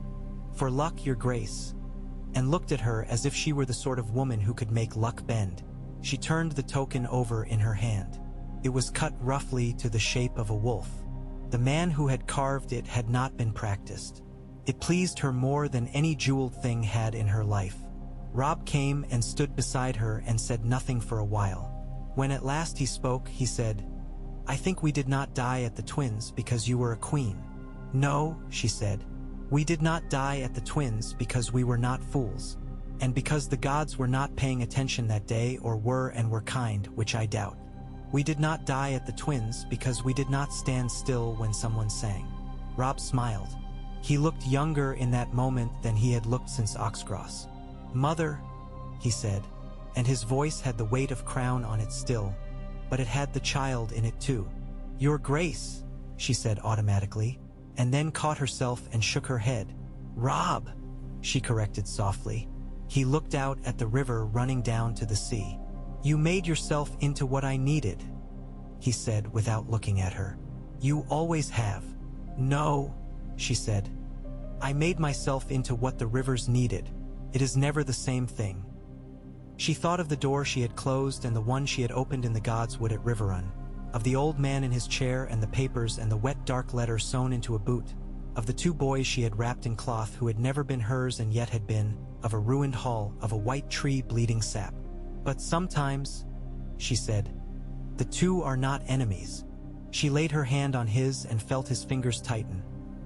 "For luck, your grace," and looked at her as if she were the sort of woman who could make luck bend. She turned the token over in her hand. It was cut roughly to the shape of a wolf. The man who had carved it had not been practiced. It pleased her more than any jeweled thing had in her life. Robb came and stood beside her and said nothing for a while. When at last he spoke, he said, "I think we did not die at the Twins because you were a queen." "No," she said. "We did not die at the Twins because we were not fools, and because the gods were not paying attention that day, or were and were kind, which I doubt. We did not die at the Twins because we did not stand still when someone sang." Robb smiled. He looked younger in that moment than he had looked since Oxcross. "Mother," he said, and his voice had the weight of crown on it still, but it had the child in it too. "Your Grace," she said automatically, and then caught herself and shook her head. "Robb," she corrected softly. He looked out at the river running down to the sea. "You made yourself into what I needed," he said without looking at her. "You always have." "No," she said. "I made myself into what the rivers needed. It is never the same thing." She thought of the door she had closed and the one she had opened in the Godswood at Riverrun, of the old man in his chair and the papers and the wet dark letter sewn into a boot, of the two boys she had wrapped in cloth who had never been hers and yet had been, of a ruined hall, of a white tree bleeding sap. "But sometimes," she said, "the two are not enemies." She laid her hand on his and felt his fingers tighten,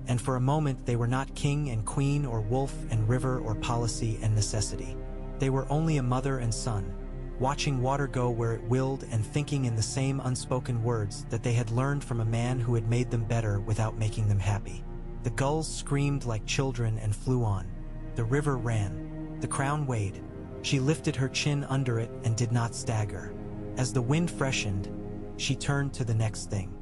and for a moment they were not king and queen or wolf and river or policy and necessity. They were only a mother and son, watching water go where it willed and thinking in the same unspoken words that they had learned from a man who had made them better without making them happy. The gulls screamed like children and flew on. The river ran. The crown weighed. She lifted her chin under it and did not stagger. As the wind freshened, she turned to the next thing.